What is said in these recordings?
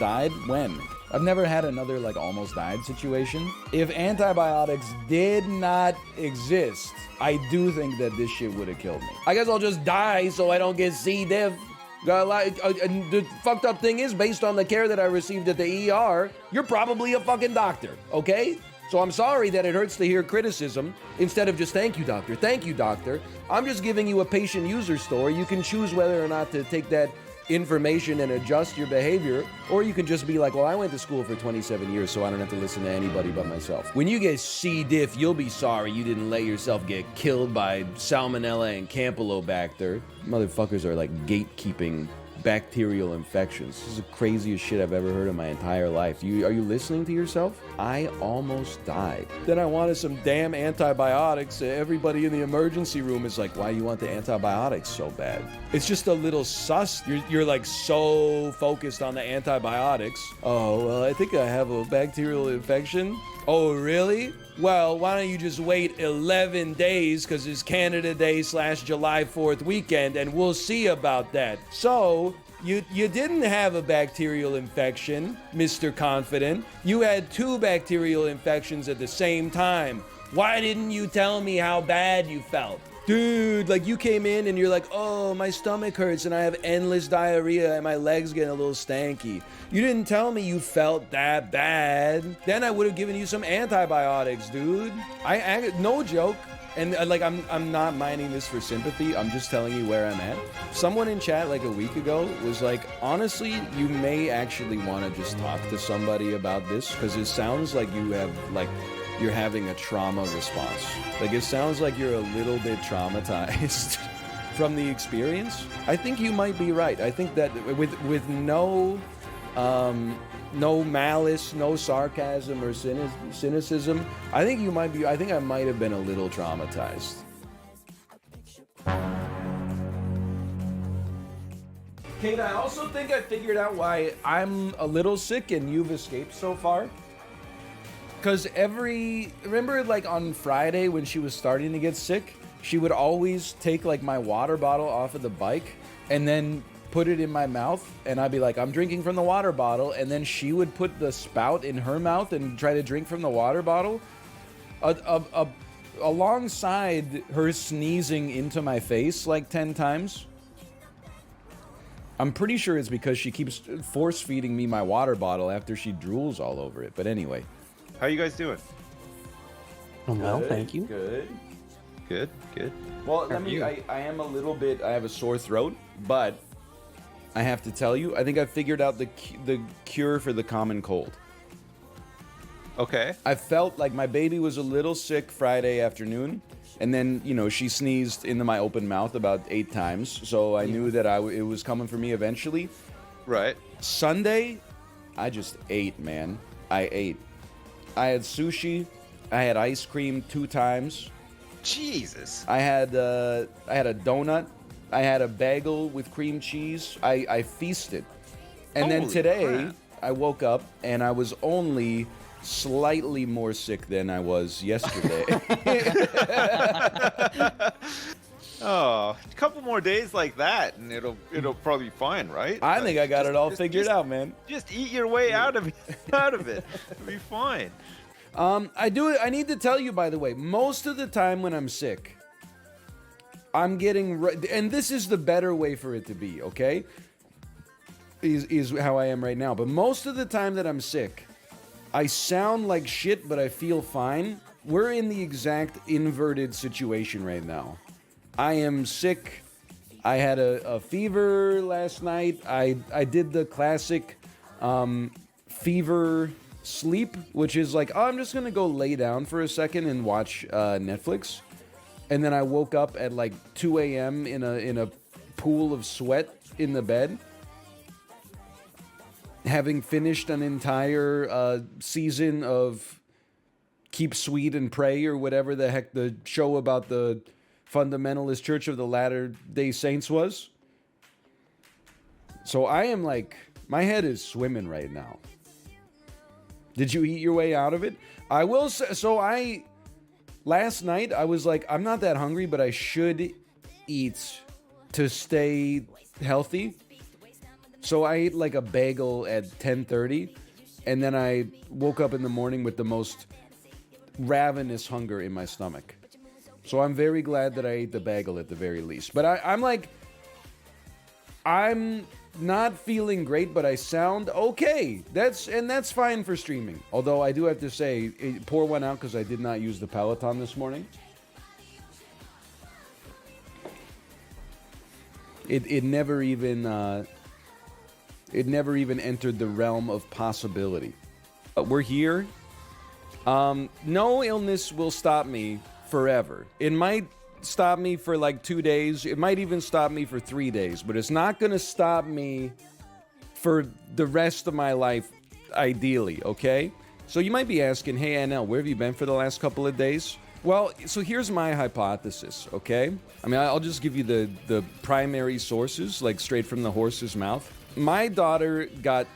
died? When? I've never had another, like, almost died situation. If antibiotics did not exist, I do think that this shit would have killed me. I guess I'll just die so I don't get C. diff. And the fucked up thing is, based on the care that I received at the ER, you're probably a fucking doctor, okay? So I'm sorry that it hurts to hear criticism instead of just thank you, doctor. I'm just giving you a patient user story. You can choose whether or not to take that information and adjust your behavior, or you can just be like, well, I went to school for 27 years, so I don't have to listen to anybody but myself. When you get C. diff, you'll be sorry you didn't let yourself get killed by Salmonella and Campylobacter. Motherfuckers are like gatekeeping bacterial infections. This is the craziest shit I've ever heard in my entire life. Are you listening to yourself? I almost died. Then I wanted some damn antibiotics. Everybody in the emergency room is like, why do you want the antibiotics so bad? It's just a little sus. You're like so focused on the antibiotics. Oh, well, I think I have a bacterial infection. Oh, really? Well, why don't you just wait 11 days, because it's Canada Day / July 4th weekend, and we'll see about that. So, you didn't have a bacterial infection, Mr. Confident. You had 2 bacterial infections at the same time. Why didn't you tell me how bad you felt? Dude, like you came in and you're like, oh, my stomach hurts and I have endless diarrhea and my legs getting a little stanky. You didn't tell me you felt that bad. Then I would have given you some antibiotics, dude. I no joke. And I'm not minding this for sympathy. I'm just telling you where I'm at. Someone in chat like a week ago was like, honestly, you may actually want to just talk to somebody about this, because it sounds like you have you're having a trauma response. Like, it sounds like you're a little bit traumatized from the experience. I think you might be right. I think that with no malice, no sarcasm or cynicism, I think I might have been a little traumatized. Kate, I also think I figured out why I'm a little sick and you've escaped so far. Because remember like on Friday when she was starting to get sick, she would always take like my water bottle off of the bike and then put it in my mouth, and I'd be like, I'm drinking from the water bottle, and then she would put the spout in her mouth and try to drink from the water bottle, alongside her sneezing into my face like 10 times. I'm pretty sure it's because she keeps force-feeding me my water bottle after she drools all over it, but anyway. How you guys doing? Well, thank you. Good. Well, I am a little bit, I have a sore throat, but I have to tell you, I think I figured out the cure for the common cold. Okay. I felt like my baby was a little sick Friday afternoon, and then, she sneezed into my open mouth about 8 times, so I knew that it was coming for me eventually. Right. Sunday, I just ate, man. I ate. I had sushi. I had ice cream 2 times. Jesus. I had a donut. I had a bagel with cream cheese. I feasted. And then today, crap. I woke up and I was only slightly more sick than I was yesterday. Oh, a couple more days like that, and it'll probably be fine, right? I think I got it all figured out, man. Just eat your way out of it. It'll be fine. I need to tell you, by the way, most of the time when I'm sick, I'm getting and this is the better way for it to be, okay? Is how I am right now. But most of the time that I'm sick, I sound like shit, but I feel fine. We're in the exact inverted situation right now. I am sick. I had a fever last night. I did the classic fever sleep, which is like, oh, I'm just gonna go lay down for a second and watch Netflix. And then I woke up at like 2 a.m. in a pool of sweat in the bed, having finished an entire season of Keep Sweet and Pray, or whatever the heck the show about the Fundamentalist Church of the Latter-day Saints was. So I am like, my head is swimming right now. Did you eat your way out of it? I will say, last night I was like, I'm not that hungry, but I should eat to stay healthy. So I ate like a bagel at 10:30, and then I woke up in the morning with the most ravenous hunger in my stomach. So I'm very glad that I ate the bagel at the very least. But I'm not feeling great, but I sound okay. That's fine for streaming. Although I do have to say, pour one out because I did not use the Peloton this morning. It never even entered the realm of possibility. We're here. No illness will stop me forever. It might stop me for like 2 days. It might even stop me for 3 days, but it's not going to stop me for the rest of my life, ideally, okay? So you might be asking, hey, NL, where have you been for the last couple of days? Well, so here's my hypothesis, okay? I mean, I'll just give you the primary sources, like straight from the horse's mouth. My daughter got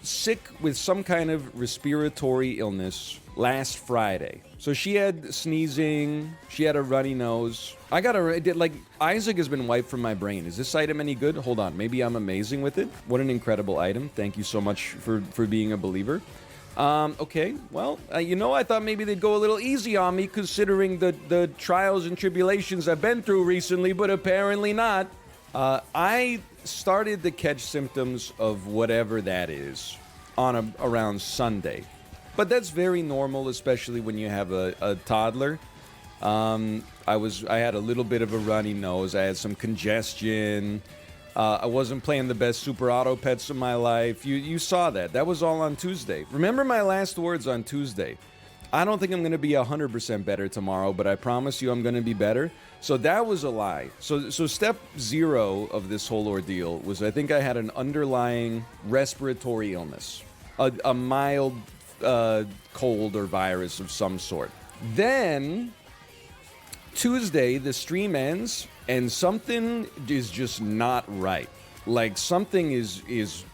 sick with some kind of respiratory illness last Friday. So she had sneezing, she had a runny nose. Isaac has been wiped from my brain. Is this item any good? Hold on, maybe I'm amazing with it. What an incredible item. Thank you so much for being a believer. Okay, well, I thought maybe they'd go a little easy on me considering the trials and tribulations I've been through recently, but apparently not. I started to catch symptoms of whatever that is around Sunday. But that's very normal, especially when you have a toddler. I had a little bit of a runny nose. I had some congestion. I wasn't playing the best Super Auto Pets of my life. You saw that. That was all on Tuesday. Remember my last words on Tuesday. I don't think I'm going to be 100% better tomorrow, but I promise you I'm going to be better. So that was a lie. So step 0 of this whole ordeal was I think I had an underlying respiratory illness. A mild cold or virus of some sort. Then Tuesday, the stream ends, and something is just not right. Like, something is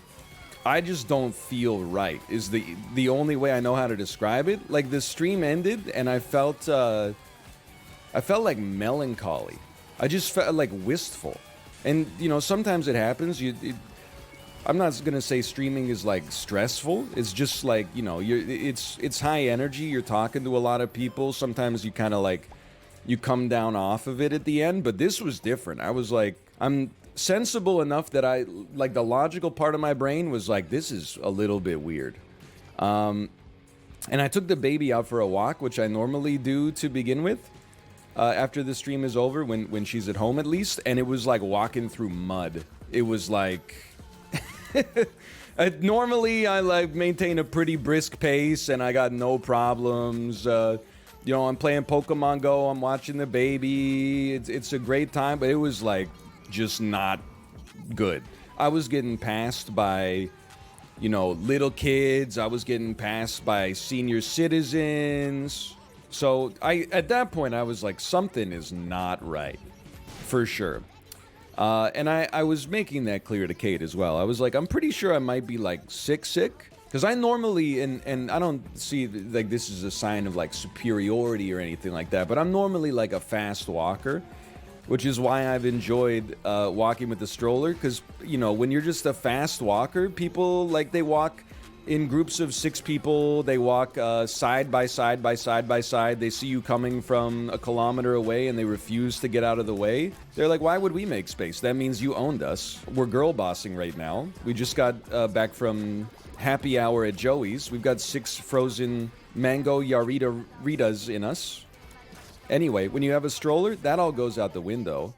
I just don't feel right, is the only way I know how to describe it. Like, the stream ended, and I felt like melancholy. I just felt like wistful. And, sometimes it happens. I'm not gonna say streaming is like stressful. It's just like, it's high energy. You're talking to a lot of people. Sometimes you kind of like, you come down off of it at the end, but this was different. I was like, I'm sensible enough that the logical part of my brain was like, this is a little bit weird. And I took the baby out for a walk, which I normally do to begin with, after the stream is over, when she's at home at least, and it was like walking through mud. It was like... Normally, I maintain a pretty brisk pace, and I got no problems. I'm playing Pokemon Go. I'm watching the baby. It's a great time, but it was just not good. I was getting passed by, little kids. I was getting passed by senior citizens. So at that point, I was like, something is not right, for sure. And I was making that clear to Kate as well. I was like, I'm pretty sure I might be sick. Because I normally, and I don't see this is a sign of superiority or anything like that, but I'm normally a fast walker, which is why I've enjoyed walking with the stroller. Because, when you're just a fast walker, people they walk in groups of 6 people. They walk side by side by side by side. They see you coming from a kilometer away and they refuse to get out of the way. They're like, why would we make space? That means you owned us. We're girl bossing right now. We just got back from happy hour at Joey's. We've got 6 frozen mango Ritas in us. Anyway, when you have a stroller, that all goes out the window.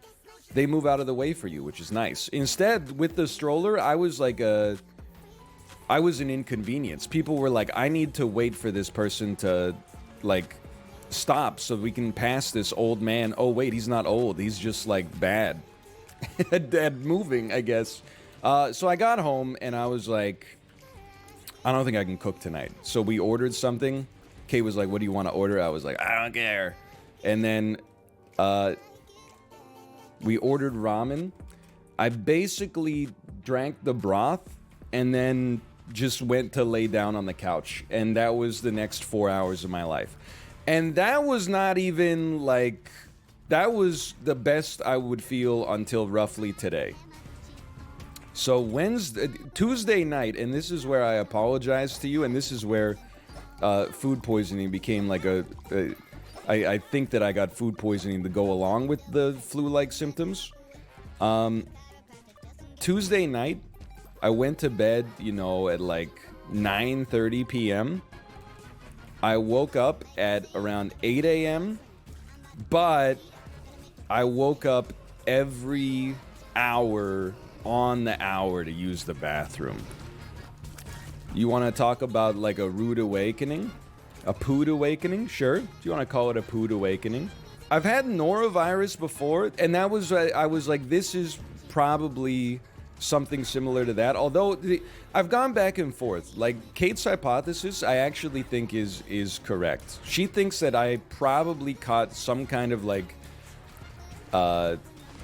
They move out of the way for you, which is nice. Instead, with the stroller, I was an inconvenience. People were like, I need to wait for this person to, stop so we can pass this old man. Oh, wait, he's not old. He's just, bad at moving, I guess. So I got home, and I was like, I don't think I can cook tonight. So we ordered something. Kate was like, what do you want to order? I was like, I don't care. And then we ordered ramen. I basically drank the broth and then just went to lay down on the couch, and that was the next 4 hours of my life. And that was not even that was the best I would feel until roughly today. So Tuesday night, and this is where I apologize to you, and this is where food poisoning became like I think that I got food poisoning to go along with the flu-like symptoms. Tuesday night, I went to bed, at like 9:30 p.m. I woke up at around 8 a.m., but I woke up every hour on the hour to use the bathroom. You want to talk about like a rude awakening? A pood awakening? Sure. Do you want to call it a pood awakening? I've had norovirus before, and that was, I was like, this is probably something similar to that. Although I've gone back and forth. Like Kate's hypothesis, I actually think is correct. She thinks that I probably caught some kind of like,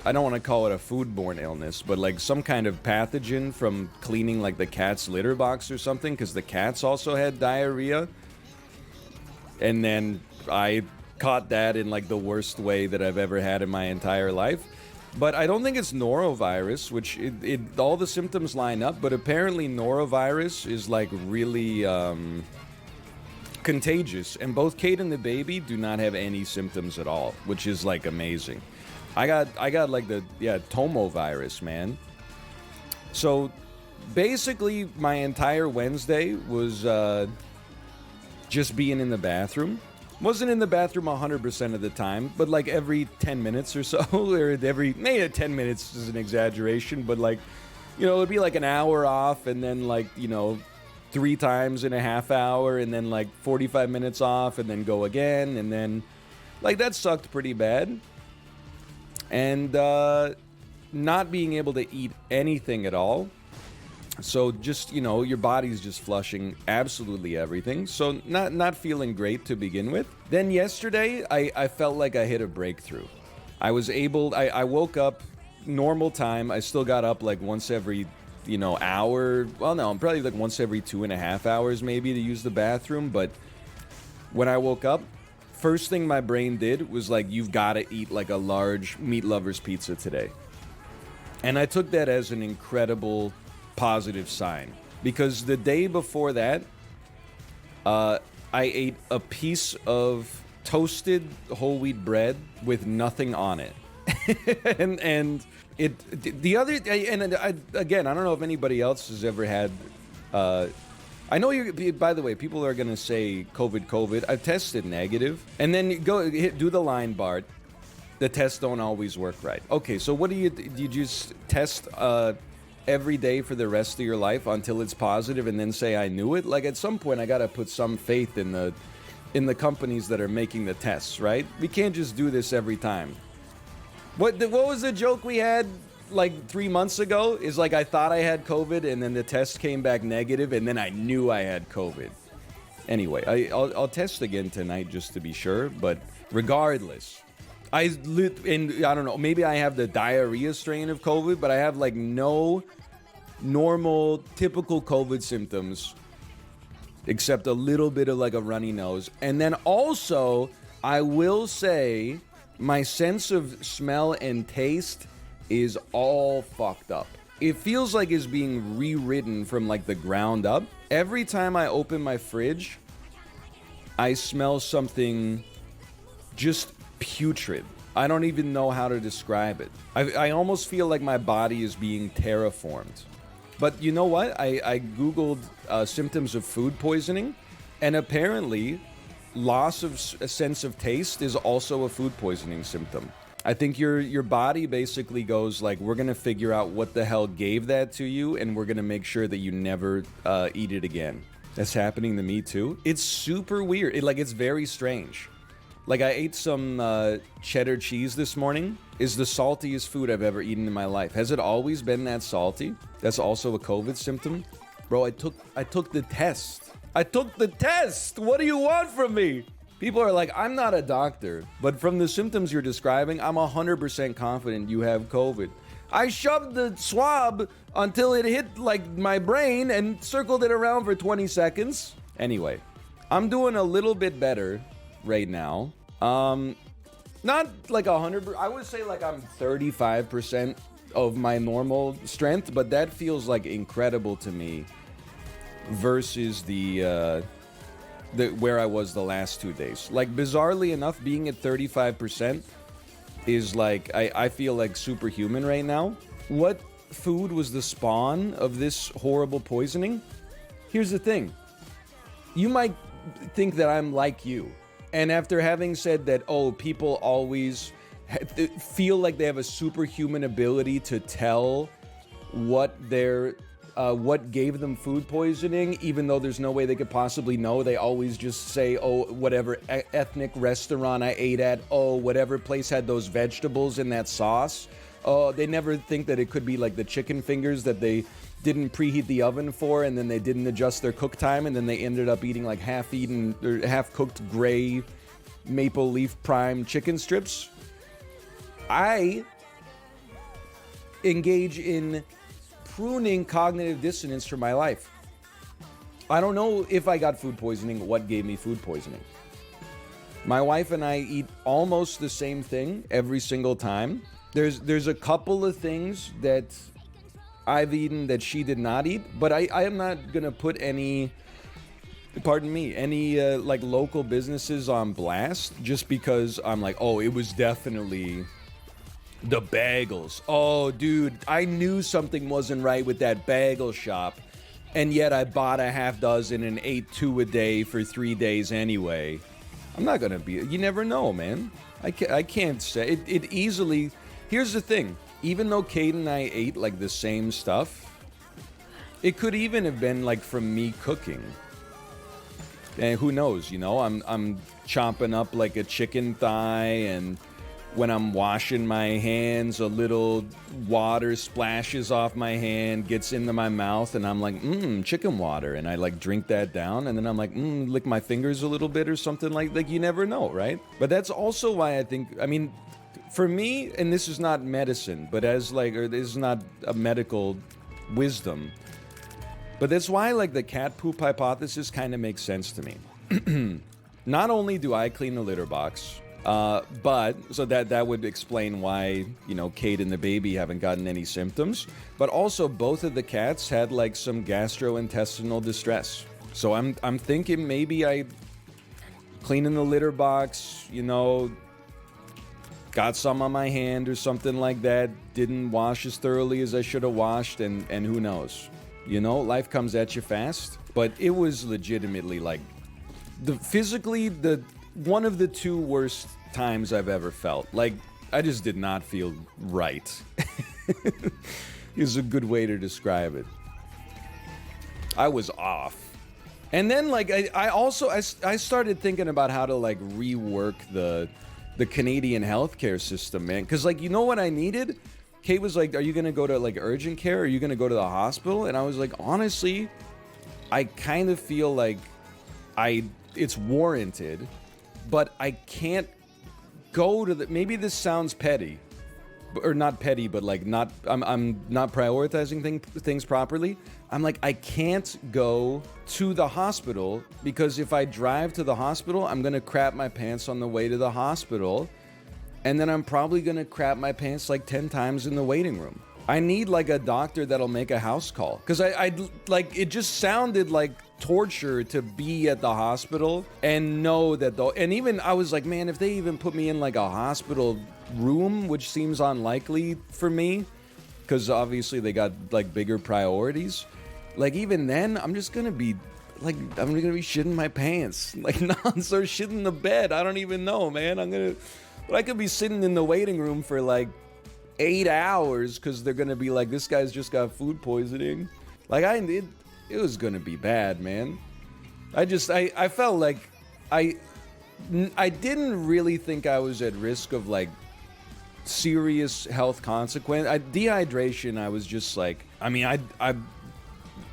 I don't want to call it a foodborne illness, but like some kind of pathogen from cleaning like the cat's litter box or something, because the cats also had diarrhea. And then I caught that in like the worst way that I've ever had in my entire life. But I don't think it's norovirus, which all the symptoms line up, but apparently norovirus is like really contagious. And both Kate and the baby do not have any symptoms at all, which is like amazing. I got like the Tomo virus, man. So basically my entire Wednesday was just being in the bathroom. Wasn't in the bathroom 100% of the time, but like every 10 minutes or so, or maybe 10 minutes is an exaggeration, but like, it'd be like an hour off, and then like, 3 times in a half hour, and then like 45 minutes off, and then go again, and then like that sucked pretty bad. And not being able to eat anything at all. So just, your body's just flushing absolutely everything. So not feeling great to begin with. Then yesterday, I felt like I hit a breakthrough. I woke up normal time. I still got up like once every, hour. Well, no, I'm probably like once every 2.5 hours maybe to use the bathroom. But when I woke up, first thing my brain did was like, you've got to eat like a large meat lover's pizza today. And I took that as an incredible positive sign, because the day before that, I ate a piece of toasted whole wheat bread with nothing on it. and again, I don't know if anybody else has ever had, I know by the way, people are going to say COVID. I've tested negative. And then do the line, Bart. The tests don't always work right. Okay, so what do you just test every day for the rest of your life until it's positive and then say I knew it? Like at some point I got to put some faith in the companies that are making the tests, right? We can't just do this every time. What was the joke we had like 3 months ago? Is like I thought I had COVID and then the test came back negative and then I knew I had COVID. Anyway, I'll test again tonight just to be sure, but regardless, I don't know, maybe I have the diarrhea strain of COVID, but I have like no normal, typical COVID symptoms except a little bit of like a runny nose. And then also, I will say my sense of smell and taste is all fucked up. It feels like it's being rewritten from like the ground up. Every time I open my fridge, I smell something just putrid. I don't even know how to describe it. I almost feel like my body is being terraformed. But you know what? I Googled symptoms of food poisoning, and apparently loss of a sense of taste is also a food poisoning symptom. I think your body basically goes like, we're going to figure out what the hell gave that to you, and we're going to make sure that you never eat it again. That's happening to me too. It's super weird. It's very strange. Like I ate some cheddar cheese this morning. Is the saltiest food I've ever eaten in my life. Has it always been that salty? That's also a COVID symptom. Bro, I took the test. I took the test. What do you want from me? People are like, I'm not a doctor, but from the symptoms you're describing, I'm 100% confident you have COVID. I shoved the swab until it hit like my brain and circled it around for 20 seconds. Anyway, I'm doing a little bit better right now. Not like 100%. I would say like I'm 35% of my normal strength, but that feels like incredible to me versus the where I was the last 2 days. Like, bizarrely enough, being at 35% is like, I feel like superhuman right now. What food was the spawn of this horrible poisoning? Here's the thing. You might think that I'm like you. And after having said that, oh, people always feel like they have a superhuman ability to tell what gave them food poisoning, even though there's no way they could possibly know. They always just say, oh, whatever ethnic restaurant I ate at, oh, whatever place had those vegetables in that sauce. Oh, they never think that it could be like the chicken fingers that they didn't preheat the oven for, and then they didn't adjust their cook time, and then they ended up eating like half-eaten or half-cooked gray maple leaf prime chicken strips. I engage in pruning cognitive dissonance for my life. I don't know if I got food poisoning, what gave me food poisoning. My wife and I eat almost the same thing every single time. There's a couple of things that I've eaten that she did not eat, but I am not gonna put any, pardon me, any like local businesses on blast just because I'm like, oh, it was definitely the bagels. Oh, dude, I knew something wasn't right with that bagel shop, and yet I bought a half dozen and ate 2 a day for 3 days anyway. I'm not gonna be, you never know, man. I can't say, it easily, here's the thing, even though Kate and I ate like the same stuff, it could even have been like from me cooking. And who knows, you know, I'm chomping up like a chicken thigh, and when I'm washing my hands, a little water splashes off my hand, gets into my mouth, and I'm like, chicken water. And I like drink that down, and then I'm like, lick my fingers a little bit or something like you never know, right? But that's also why I think, I mean, for me, and this is not medicine, but as like, or this is not a medical wisdom, but that's why like the cat poop hypothesis kind of makes sense to me. Not only do I clean the litter box, but so that would explain why, you know, Kate and the baby haven't gotten any symptoms, but also both of the cats had like some gastrointestinal distress. So I'm thinking maybe I cleaning the litter box, you know, got some on my hand or something like that, didn't wash as thoroughly as I should have washed, and who knows, you know, life comes at you fast. But it was legitimately like physically one of the 2 worst times I've ever felt. Like, I just did not feel right. Is a good way to describe it. I was off. And then, like, I started thinking about how to, like, rework the Canadian healthcare system, man. Because, like, you know what I needed? Kate was like, are you going to go to, like, urgent care? Or are you going to go to the hospital? And I was like, honestly, I kind of feel like it's warranted, but I can't go to the, maybe this sounds petty, or not petty, but like not, I'm not prioritizing things properly. I'm like, I can't go to the hospital because if I drive to the hospital, I'm gonna crap my pants on the way to the hospital, and then I'm probably gonna crap my pants like 10 times in the waiting room. I need like a doctor that'll make a house call, because I like, it just sounded like torture to be at the hospital and know that though, and even I was like, man, if they even put me in like a hospital room, which seems unlikely for me because obviously they got like bigger priorities, like even then I'm just gonna be like, I'm gonna be shitting my pants, like nuns, or shitting the bed. I don't even know, man. I could be sitting in the waiting room for like 8 hours because they're gonna be like, this guy's just got food poisoning. Like it was gonna be bad, man. I felt like I didn't really think I was at risk of like serious health consequence. Dehydration, I was just like, I mean, I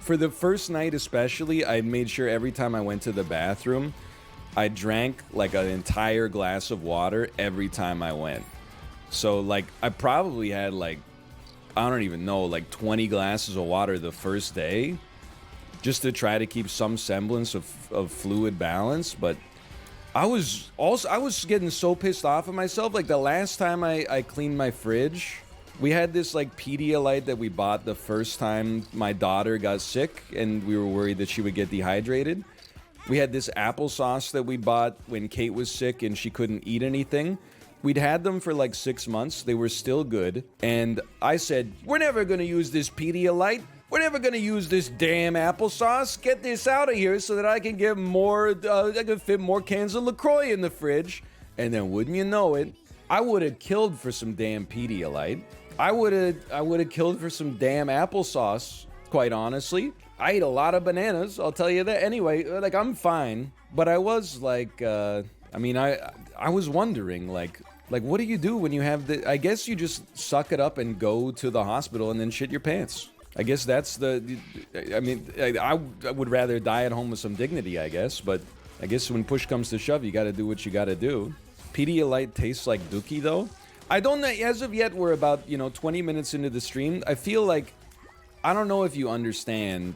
for the first night especially, I made sure every time I went to the bathroom, I drank like an entire glass of water every time I went. So like I probably had like, I don't even know, like 20 glasses of water the first day, just to try to keep some semblance of fluid balance. But I was getting so pissed off at myself. Like the last time I cleaned my fridge, We had this like Pedialyte that we bought the first time my daughter got sick and we were worried that she would get dehydrated. We had this applesauce that we bought when Kate was sick and she couldn't eat anything. We'd had them for like 6 months. They were still good. And I said, we're never going to use this Pedialyte. We're never going to use this damn applesauce. Get this out of here so that I can get more, I can fit more cans of LaCroix in the fridge. And then wouldn't you know it, I would have killed for some damn Pedialyte. I would have killed for some damn applesauce, quite honestly. I ate a lot of bananas, I'll tell you that. Anyway, like, I'm fine. But I was like, I was wondering, like, what do you do when you have the... I guess you just suck it up and go to the hospital and then shit your pants. I guess that's the... I mean, I would rather die at home with some dignity, I guess. But I guess when push comes to shove, you gotta do what you gotta do. Pedialyte tastes like Dookie, though. I don't know, as of yet, we're about, 20 minutes into the stream. I feel like, I don't know if you understand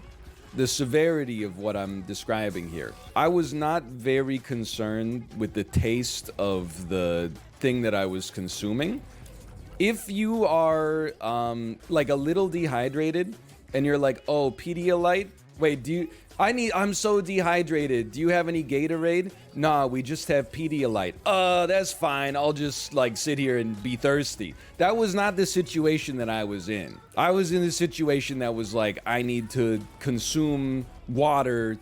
the severity of what I'm describing here. I was not very concerned with the taste of the thing that I was consuming. If you are, like a little dehydrated, and you're like, oh, Pedialyte? Wait, I'm so dehydrated. Do you have any Gatorade? Nah, we just have Pedialyte. That's fine. I'll just like sit here and be thirsty. That was not the situation that I was in. I was in a situation that was like, I need to consume water,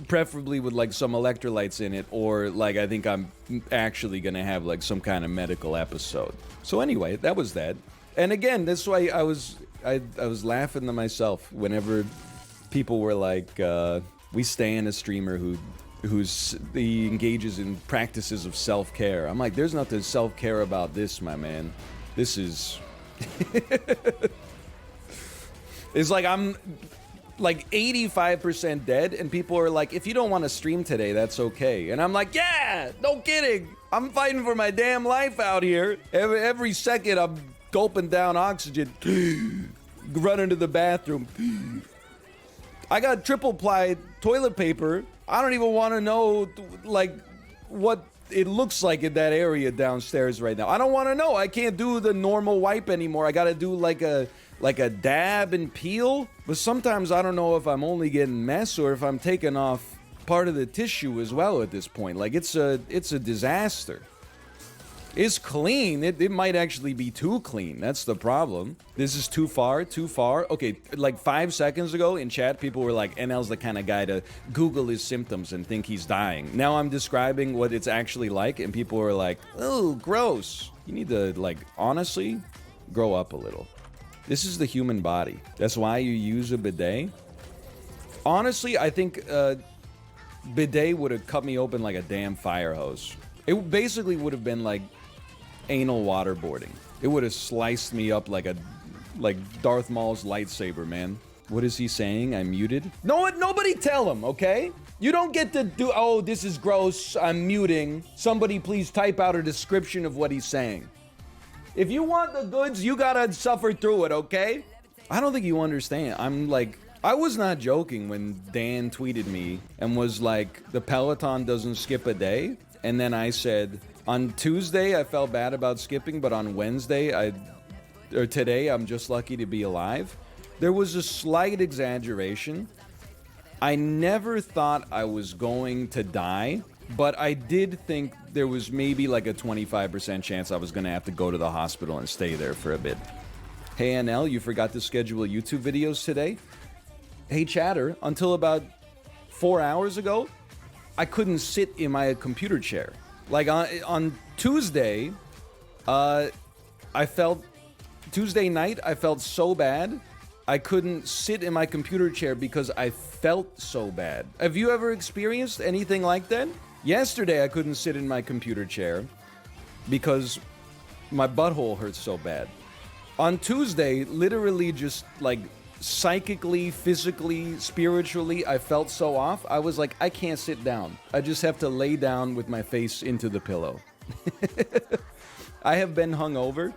preferably with like some electrolytes in it, or like I think I'm actually gonna have like some kind of medical episode. So anyway, that was that. And again, that's why I was laughing to myself whenever people were like, we stand a streamer he engages in practices of self-care. I'm like, there's nothing self-care about this, my man. This is... It's like I'm like 85% dead, and people are like, if you don't want to stream today, that's okay. And I'm like, yeah, no kidding. I'm fighting for my damn life out here. Every second I'm gulping down oxygen, running to the bathroom. I got triple ply toilet paper. I don't even want to know, like, what it looks like in that area downstairs right now. I don't want to know. I can't do the normal wipe anymore. I got to do like a dab and peel. But sometimes I don't know if I'm only getting mess or if I'm taking off part of the tissue as well at this point. Like, it's a disaster. It's clean. It might actually be too clean. That's the problem. This is too far. Okay, like 5 seconds ago in chat, people were like, NL's the kind of guy to Google his symptoms and think he's dying. Now I'm describing what it's actually like, and people are like, oh, gross. You need to, like, honestly, grow up a little. This is the human body. That's why you use a bidet. Honestly, I think bidet would have cut me open like a damn fire hose. It basically would have been like anal waterboarding. It would have sliced me up like Darth Maul's lightsaber, man. What is he saying? I'm muted? Nobody tell him, okay? You don't get to do, oh, this is gross, I'm muting. Somebody please type out a description of what he's saying. If you want the goods, you gotta suffer through it, okay? I don't think you understand. I was not joking when Dan tweeted me and was like, the Peloton doesn't skip a day. And then I said, on Tuesday, I felt bad about skipping, but on Wednesday, today, I'm just lucky to be alive. There was a slight exaggeration. I never thought I was going to die, but I did think there was maybe like a 25% chance I was going to have to go to the hospital and stay there for a bit. Hey, NL, you forgot to schedule YouTube videos today? Hey, chatter, until about 4 hours ago, I couldn't sit in my computer chair. Like on Tuesday, Tuesday night, I felt so bad, I couldn't sit in my computer chair because I felt so bad. Have you ever experienced anything like that? Yesterday, I couldn't sit in my computer chair because my butthole hurts so bad. On Tuesday, literally just like psychically, physically, spiritually, I felt so off. I was like, I can't sit down. I just have to lay down with my face into the pillow. I have been hungover.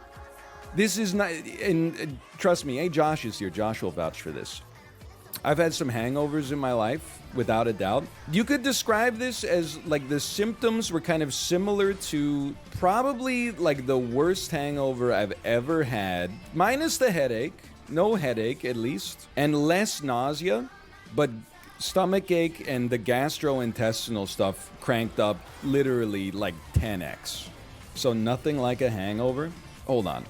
This is not, and trust me, hey, Josh is here. Josh will vouch for this. I've had some hangovers in my life, without a doubt. You could describe this as like the symptoms were kind of similar to probably like the worst hangover I've ever had, minus the headache, no headache at least, and less nausea, but stomach ache and the gastrointestinal stuff cranked up literally like 10x. So nothing like a hangover. Hold on.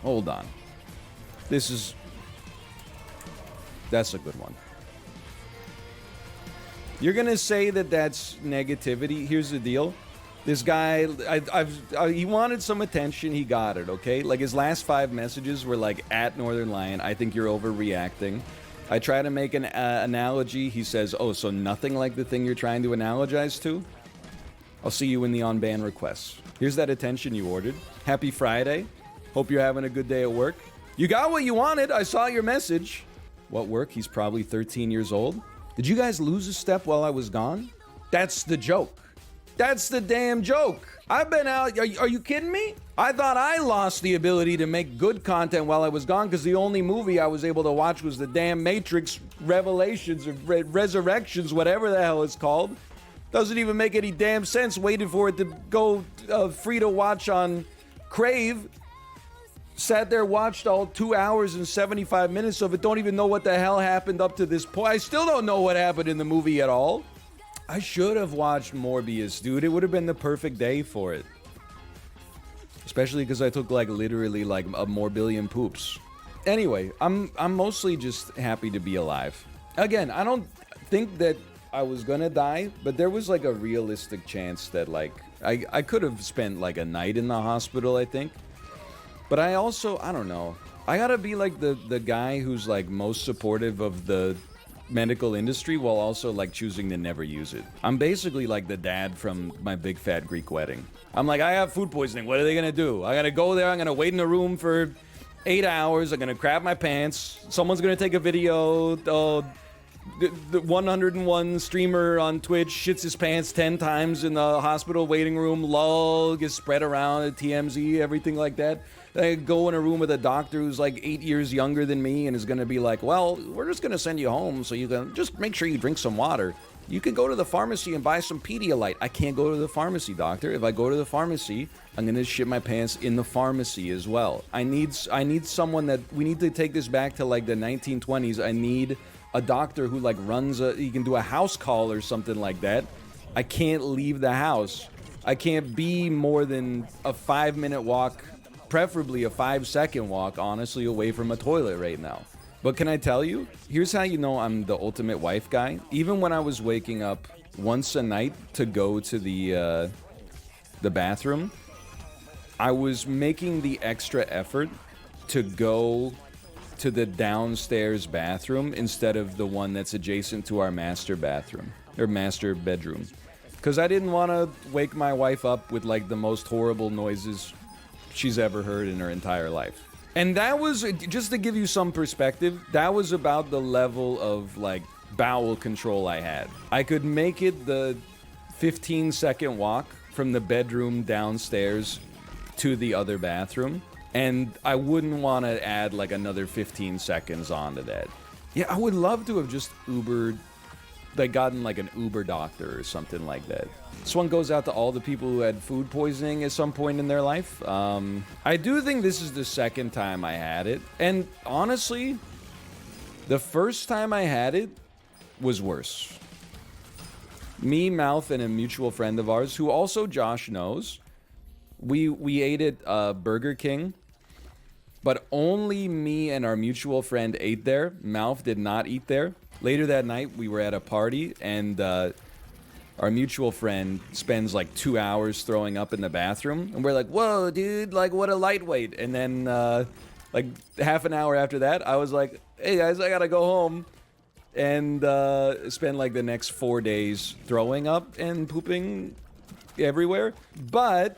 That's a good one. You're gonna say that that's negativity. Here's the deal. This guy, he wanted some attention. He got it, okay? Like, his last 5 messages were like, at Northern Lion, I think you're overreacting. I try to make an analogy. He says, oh, so nothing like the thing you're trying to analogize to? I'll see you in the on-ban requests. Here's that attention you ordered. Happy Friday. Hope you're having a good day at work. You got what you wanted. I saw your message. What work? He's probably 13 years old. Did you guys lose a step while I was gone? That's the joke. That's the damn joke. I've been out. Are you kidding me? I thought I lost the ability to make good content while I was gone because the only movie I was able to watch was the damn Matrix Revelations or Resurrections, whatever the hell it's called. Doesn't even make any damn sense waiting for it to go free to watch on Crave. Sat there, watched all 2 hours and 75 minutes of it. Don't even know what the hell happened up to this point. I still don't know what happened in the movie at all. I should have watched Morbius, dude. It would have been the perfect day for it. Especially because I took like literally like a more billion poops. Anyway, I'm mostly just happy to be alive. Again, I don't think that I was gonna die, but there was like a realistic chance that like I could have spent like a night in the hospital, I think. But I don't know. I gotta be like the guy who's like most supportive of the medical industry while also like choosing to never use it. I'm basically like the dad from My Big Fat Greek Wedding. I'm like, I have food poisoning. What are they gonna do? I gotta go there. I'm gonna wait in a room for 8 hours. I'm gonna crap my pants. Someone's gonna take a video. The 101 streamer on Twitch shits his pants 10 times in the hospital waiting room. Lol, gets spread around at TMZ, everything like that. I go in a room with a doctor who's like 8 years younger than me and is going to be like, well, we're just going to send you home so you can just make sure you drink some water. You can go to the pharmacy and buy some Pedialyte. I can't go to the pharmacy, doctor. If I go to the pharmacy, I'm going to shit my pants in the pharmacy as well. I need someone that, we need to take this back to like the 1920s. I need a doctor who like he can do a house call or something like that. I can't leave the house. I can't be more than a 5-minute walk, preferably a 5-second walk, honestly, away from a toilet right now. But can I tell you, here's how you know I'm the ultimate wife guy. Even when I was waking up once a night to go to the bathroom, I was making the extra effort to go to the downstairs bathroom instead of the one that's adjacent to our master bathroom, or master bedroom. Because I didn't want to wake my wife up with like the most horrible noises she's ever heard in her entire life. And that was, just to give you some perspective, that was about the level of like bowel control I had. I could make it the 15-second walk from the bedroom downstairs to the other bathroom, and I wouldn't want to add like another 15 seconds onto that. Yeah, I would love to have just Ubered, like gotten like an Uber doctor or something like that. This one goes out to all the people who had food poisoning at some point in their life. I do think this is the second time I had it. And honestly, the first time I had it was worse. Me, Mouth, and a mutual friend of ours, who also Josh knows, we ate at Burger King, but only me and our mutual friend ate there. Mouth did not eat there. Later that night, we were at a party, and our mutual friend spends like 2 hours throwing up in the bathroom, and we're like, whoa, dude, like what a lightweight. And then like half an hour after that, I was like, hey guys, I gotta go home and spend like the next 4 days throwing up and pooping everywhere. But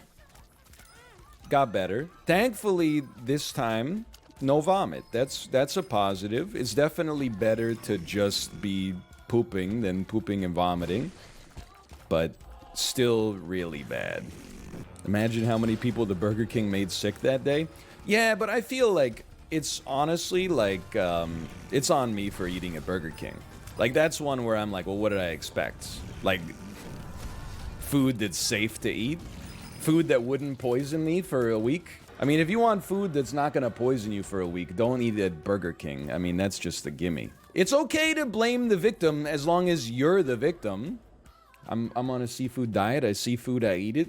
got better. Thankfully, this time, no vomit. That's a positive. It's definitely better to just be pooping than pooping and vomiting, but still really bad. Imagine how many people the Burger King made sick that day. Yeah, but I feel like it's honestly like it's on me for eating at Burger King. Like, that's one where I'm like, well, what did I expect? Like, food that's safe to eat? Food that wouldn't poison me for a week? I mean, if you want food that's not gonna poison you for a week, don't eat at Burger King. I mean, that's just a gimme. It's okay to blame the victim as long as you're the victim. I'm on a seafood diet. I see food, I eat it.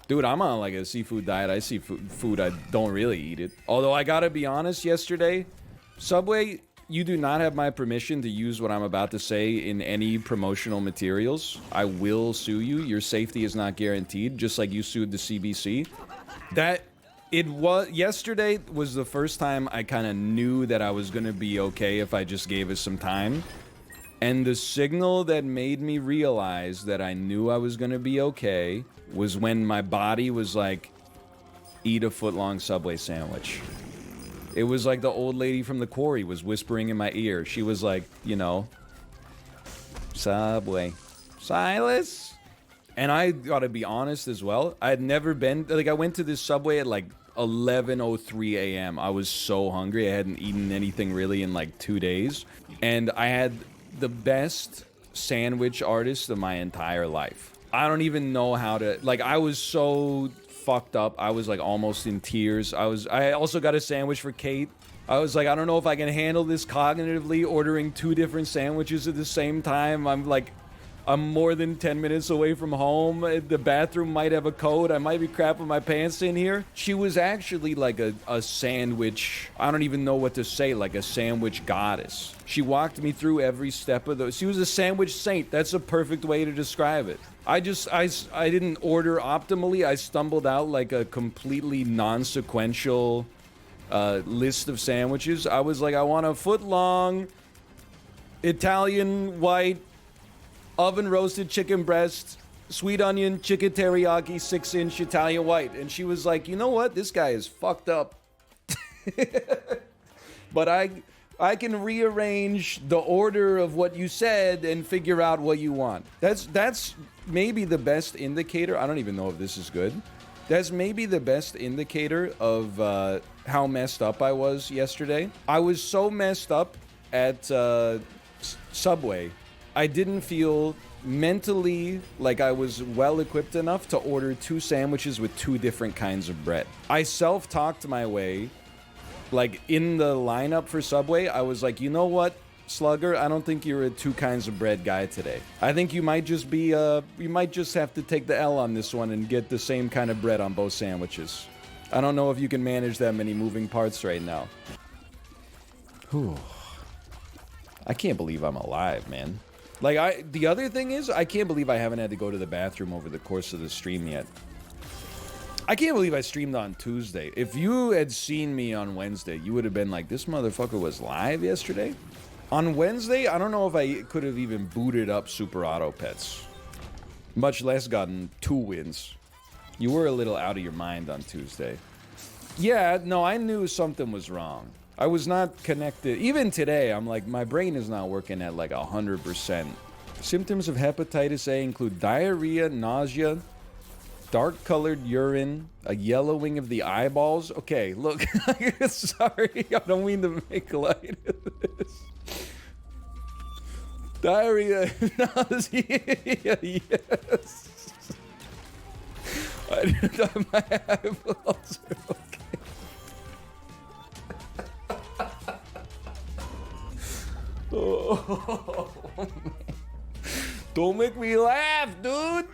Dude, I'm on like a seafood diet. I see food, I don't really eat it. Although I gotta be honest, yesterday, Subway, you do not have my permission to use what I'm about to say in any promotional materials. I will sue you. Your safety is not guaranteed, just like you sued the CBC. Yesterday was the first time I kind of knew that I was gonna be okay if I just gave it some time. And the signal that made me realize that I knew I was gonna be okay was when my body was like, eat a foot-long Subway sandwich. It was like the old lady from the quarry was whispering in my ear. She was like, you know, Subway. Silas? And I gotta be honest as well. I had never been, like, I went to this Subway at like 11:03 a.m. I was so hungry. I hadn't eaten anything really in like 2 days. And I had the best sandwich artist of my entire life. I don't even know how to, like, I was so fucked up. I was like almost in tears. I also got a sandwich for Kate. I was like, I don't know if I can handle this cognitively, ordering 2 different sandwiches at the same time. I'm more than 10 minutes away from home. The bathroom might have a code. I might be crapping my pants in here. She was actually like a sandwich, I don't even know what to say, like a sandwich goddess. She walked me through every step of those. She was a sandwich saint. That's a perfect way to describe it. I didn't order optimally. I stumbled out like a completely non-sequential list of sandwiches. I was like, I want a foot-long Italian white oven roasted chicken breast, sweet onion, chicken teriyaki, 6-inch Italian white. And she was like, you know what? This guy is fucked up. But I can rearrange the order of what you said and figure out what you want. That's maybe the best indicator. I don't even know if this is good. That's maybe the best indicator of how messed up I was yesterday. I was so messed up at Subway. I didn't feel mentally like I was well equipped enough to order 2 sandwiches with 2 different kinds of bread. I self-talked my way, like in the lineup for Subway. I was like, you know what, Slugger, I don't think you're a 2 kinds of bread guy today. I think you might just be, you might just have to take the L on this one and get the same kind of bread on both sandwiches. I don't know if you can manage that many moving parts right now. Whew. I can't believe I'm alive, man. Like, the other thing is, I can't believe I haven't had to go to the bathroom over the course of the stream yet. I can't believe I streamed on Tuesday. If you had seen me on Wednesday, you would have been like, this motherfucker was live yesterday? On Wednesday, I don't know if I could have even booted up Super Auto Pets. Much less gotten 2 wins. You were a little out of your mind on Tuesday. Yeah, no, I knew something was wrong. I was not connected. Even today, I'm like, my brain is not working at like 100%. Symptoms of hepatitis A include diarrhea, nausea, dark-colored urine, a yellowing of the eyeballs. Okay, look, sorry, I don't mean to make light of this. Diarrhea, nausea, yes. My eyeballs are okay. Oh, man. Don't make me laugh, dude.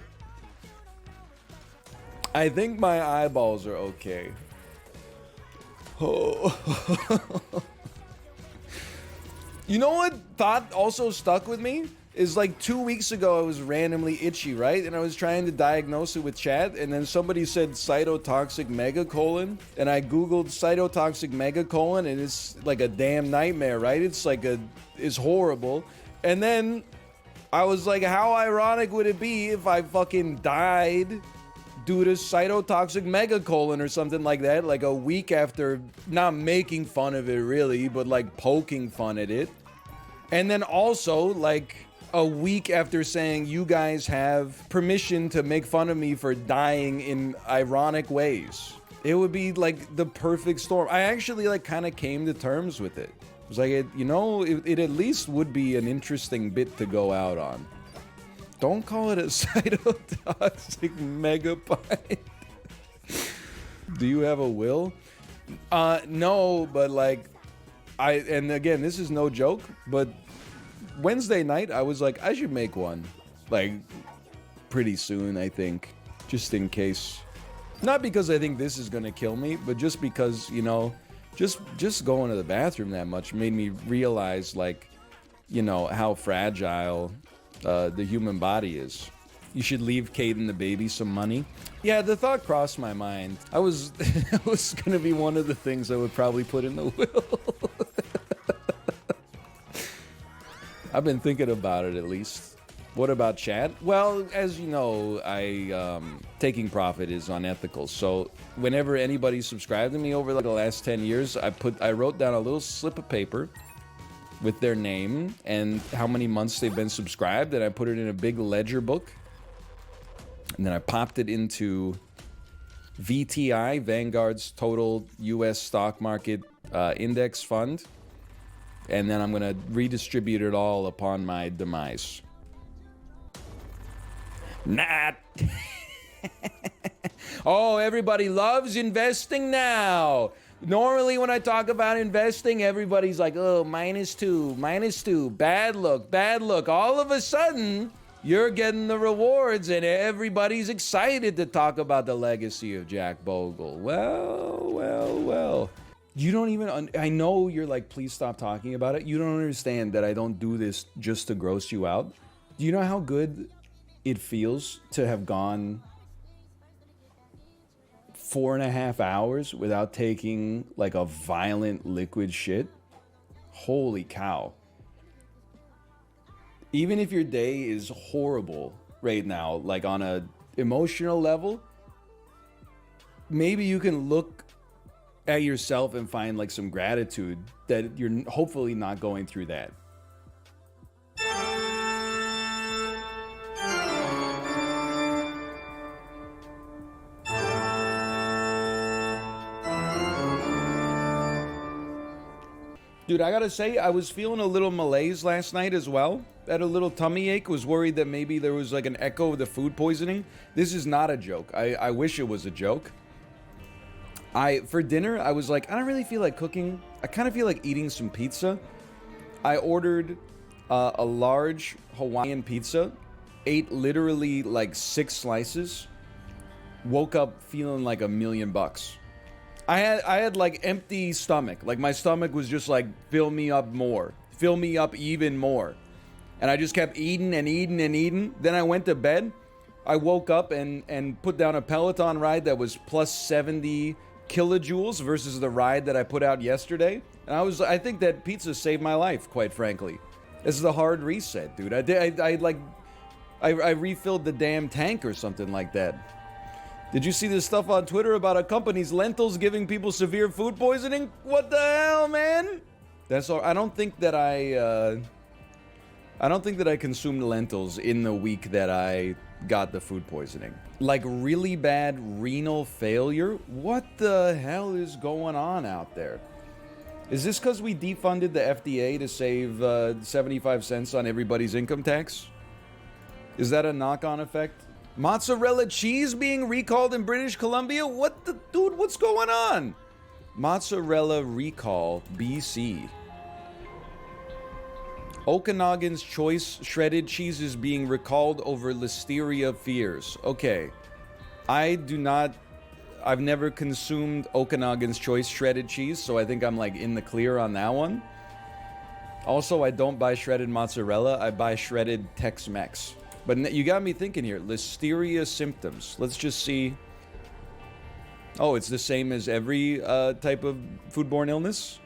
I think my eyeballs are okay. Oh. You know what thought also stuck with me? Is like 2 weeks ago I was randomly itchy, right? And I was trying to diagnose it with chat, and then somebody said cytotoxic megacolon, and I googled cytotoxic megacolon, and it's like a damn nightmare, right? It's horrible. And then I was like, how ironic would it be if I fucking died due to cytotoxic megacolon or something like that, like a week after, not making fun of it really, but like poking fun at it. And then also like a week after saying you guys have permission to make fun of me for dying in ironic ways. It would be like the perfect storm. I actually like kind of came to terms with it. It's like, it at least would be an interesting bit to go out on. Don't call it a cytotoxic megapint. Do you have a will? No, but like, and again, this is no joke, but Wednesday night, I was like, I should make one. Like, pretty soon, I think. Just in case. Not because I think this is gonna kill me, but just because, just going to the bathroom that much made me realize, like, how fragile the human body is. You should leave Kate and the baby some money. Yeah, the thought crossed my mind. It was gonna be one of the things I would probably put in the will. I've been thinking about it at least. What about chat? Well, as you know, taking profit is unethical. So whenever anybody subscribed to me over like the last 10 years, I wrote down a little slip of paper with their name and how many months they've been subscribed, and I put it in a big ledger book. And then I popped it into VTI, Vanguard's total US stock market index fund. And then I'm going to redistribute it all upon my demise. Not. Oh, everybody loves investing now. Normally when I talk about investing, everybody's like, oh, -2, bad luck. All of a sudden, you're getting the rewards and everybody's excited to talk about the legacy of Jack Bogle. Well. You don't even, I know you're like, please stop talking about it. You don't understand that I don't do this just to gross you out. Do you know how good it feels to have gone 4.5 hours without taking like a violent liquid shit? Holy cow. Even if your day is horrible right now, like on a emotional level, maybe you can look at yourself and find like some gratitude that you're hopefully not going through that. Dude, I gotta say, I was feeling a little malaise last night as well. Had a little tummy ache, was worried that maybe there was like an echo of the food poisoning. This is not a joke. I wish it was a joke. For dinner, I was like, I don't really feel like cooking. I kind of feel like eating some pizza. I ordered a large Hawaiian pizza, ate literally like 6 slices, woke up feeling like $1 million. I had like empty stomach. Like my stomach was just like, fill me up more. Fill me up even more. And I just kept eating and eating and eating. Then I went to bed. I woke up and put down a Peloton ride that was plus 70 kilojoules versus the ride that I put out yesterday. And I think that pizza saved my life, quite frankly. This is a hard reset, dude. I refilled the damn tank or something like that. Did you see this stuff on Twitter about a company's lentils giving people severe food poisoning? What the hell, man? That's all. I don't think that I consumed lentils in the week that I got the food poisoning. Like really bad renal failure? What the hell is going on out there? Is this because we defunded the FDA to save 75 cents on everybody's income tax? Is that a knock-on effect? Mozzarella cheese being recalled in British Columbia? Dude, what's going on? Mozzarella recall, BC. Okanagan's choice shredded cheese is being recalled over listeria fears. Okay. I've never consumed Okanagan's choice shredded cheese, so I think I'm like in the clear on that one. Also, I don't buy shredded mozzarella, I buy shredded Tex-Mex. But you got me thinking here, listeria symptoms. Let's just see. Oh, it's the same as every type of foodborne illness?